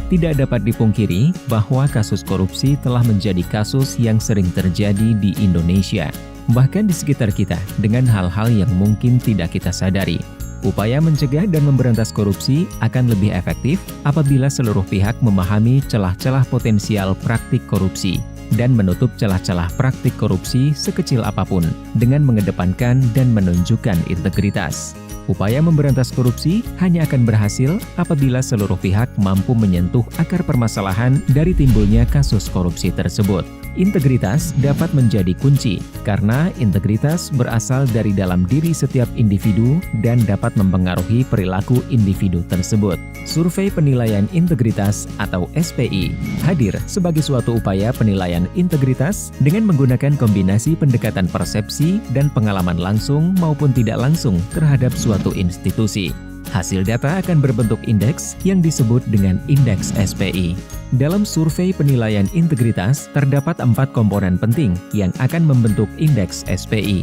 Tidak dapat dipungkiri bahwa kasus korupsi telah menjadi kasus yang sering terjadi di Indonesia, bahkan di sekitar kita dengan hal-hal yang mungkin tidak kita sadari. Upaya mencegah dan memberantas korupsi akan lebih efektif apabila seluruh pihak memahami celah-celah potensial praktik korupsi dan menutup celah-celah praktik korupsi sekecil apapun dengan mengedepankan dan menunjukkan integritas. Upaya memberantas korupsi hanya akan berhasil apabila seluruh pihak mampu menyentuh akar permasalahan dari timbulnya kasus korupsi tersebut. Integritas dapat menjadi kunci, karena integritas berasal dari dalam diri setiap individu dan dapat mempengaruhi perilaku individu tersebut. Survei Penilaian Integritas atau SPI hadir sebagai suatu upaya penilaian integritas dengan menggunakan kombinasi pendekatan persepsi dan pengalaman langsung maupun tidak langsung terhadap suatu institusi. Hasil data akan berbentuk indeks yang disebut dengan indeks SPI. Dalam survei penilaian integritas, terdapat 4 komponen penting yang akan membentuk indeks SPI,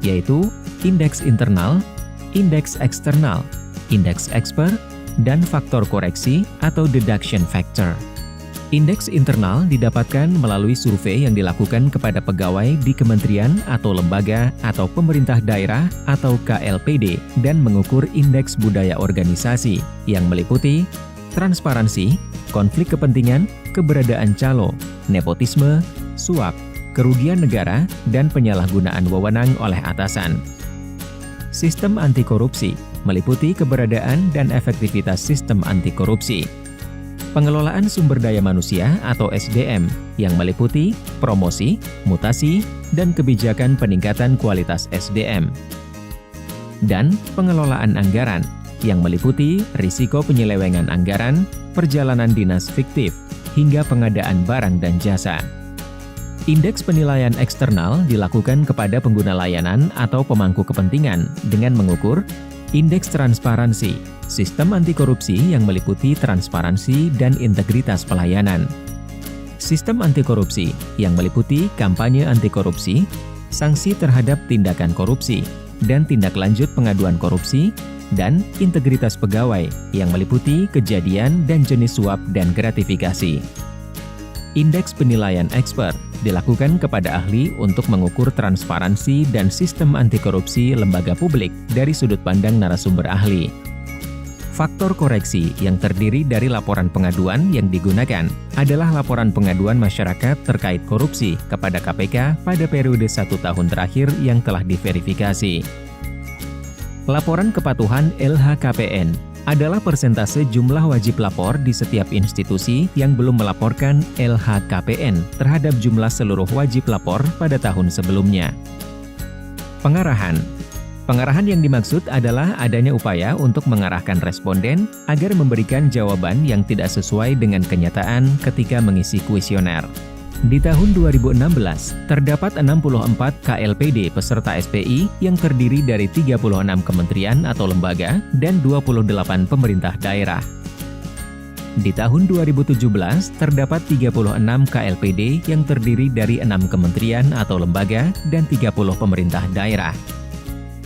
yaitu indeks internal, indeks eksternal, indeks expert, dan faktor koreksi atau deduction factor. Indeks internal didapatkan melalui survei yang dilakukan kepada pegawai di kementerian atau lembaga atau pemerintah daerah atau KLPD dan mengukur indeks budaya organisasi yang meliputi transparansi, konflik kepentingan, keberadaan calo, nepotisme, suap, kerugian negara, dan penyalahgunaan wewenang oleh atasan. Sistem anti korupsi meliputi keberadaan dan efektivitas sistem anti korupsi. Pengelolaan sumber daya manusia atau SDM yang meliputi promosi, mutasi, dan kebijakan peningkatan kualitas SDM. Dan pengelolaan anggaran yang meliputi risiko penyelewengan anggaran, perjalanan dinas fiktif, hingga pengadaan barang dan jasa. Indeks penilaian eksternal dilakukan kepada pengguna layanan atau pemangku kepentingan dengan mengukur indeks transparansi, sistem anti korupsi yang meliputi transparansi dan integritas pelayanan. Sistem anti korupsi yang meliputi kampanye anti korupsi, sanksi terhadap tindakan korupsi, dan tindak lanjut pengaduan korupsi, dan integritas pegawai yang meliputi kejadian dan jenis suap dan gratifikasi. Indeks penilaian expert dilakukan kepada ahli untuk mengukur transparansi dan sistem anti korupsi lembaga publik dari sudut pandang narasumber ahli. Faktor koreksi yang terdiri dari laporan pengaduan yang digunakan adalah laporan pengaduan masyarakat terkait korupsi kepada KPK pada periode 1 tahun terakhir yang telah diverifikasi. Laporan kepatuhan LHKPN adalah persentase jumlah wajib lapor di setiap institusi yang belum melaporkan LHKPN terhadap jumlah seluruh wajib lapor pada tahun sebelumnya. Pengarahan. Pengarahan yang dimaksud adalah adanya upaya untuk mengarahkan responden agar memberikan jawaban yang tidak sesuai dengan kenyataan ketika mengisi kuesioner. Di tahun 2016, terdapat 64 KLPD peserta SPI yang terdiri dari 36 kementerian atau lembaga dan 28 pemerintah daerah. Di tahun 2017, terdapat 36 KLPD yang terdiri dari 6 kementerian atau lembaga dan 30 pemerintah daerah.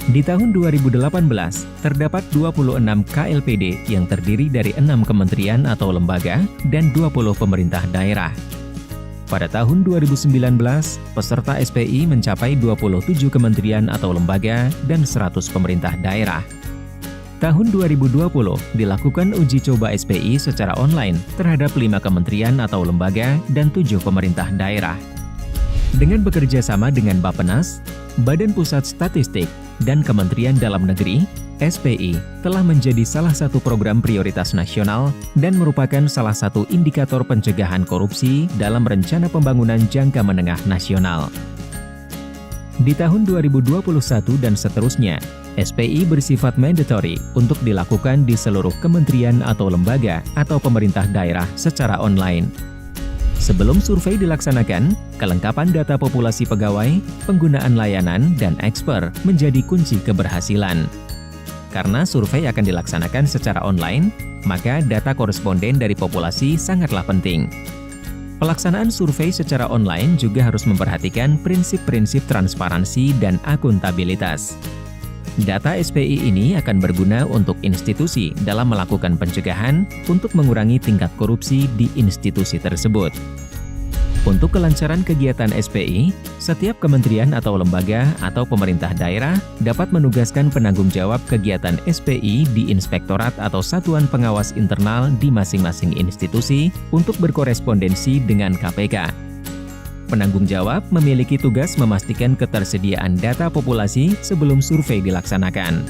Di tahun 2018, terdapat 26 KLPD yang terdiri dari 6 kementerian atau lembaga dan 20 pemerintah daerah. Pada tahun 2019, peserta SPI mencapai 27 kementerian atau lembaga dan 100 pemerintah daerah. Tahun 2020 dilakukan uji coba SPI secara online terhadap 5 kementerian atau lembaga dan 7 pemerintah daerah. Dengan bekerja sama dengan Bappenas, Badan Pusat Statistik, dan Kementerian Dalam Negeri, SPI telah menjadi salah satu program prioritas nasional dan merupakan salah satu indikator pencegahan korupsi dalam rencana pembangunan jangka menengah nasional. Di tahun 2021 dan seterusnya, SPI bersifat mandatory untuk dilakukan di seluruh kementerian atau lembaga atau pemerintah daerah secara online. Sebelum survei dilaksanakan, kelengkapan data populasi pegawai, penggunaan layanan, dan eksper menjadi kunci keberhasilan. Karena survei akan dilaksanakan secara online, maka data koresponden dari populasi sangatlah penting. Pelaksanaan survei secara online juga harus memperhatikan prinsip-prinsip transparansi dan akuntabilitas. Data SPI ini akan berguna untuk institusi dalam melakukan pencegahan untuk mengurangi tingkat korupsi di institusi tersebut. Untuk kelancaran kegiatan SPI, setiap kementerian atau lembaga atau pemerintah daerah dapat menugaskan penanggung jawab kegiatan SPI di inspektorat atau satuan pengawas internal di masing-masing institusi untuk berkorespondensi dengan KPK. Penanggung jawab memiliki tugas memastikan ketersediaan data populasi sebelum survei dilaksanakan.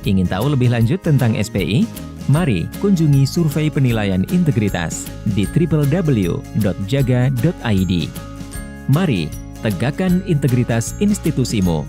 Ingin tahu lebih lanjut tentang SPI? Mari kunjungi survei penilaian integritas di www.jaga.id. Mari tegakkan integritas institusimu.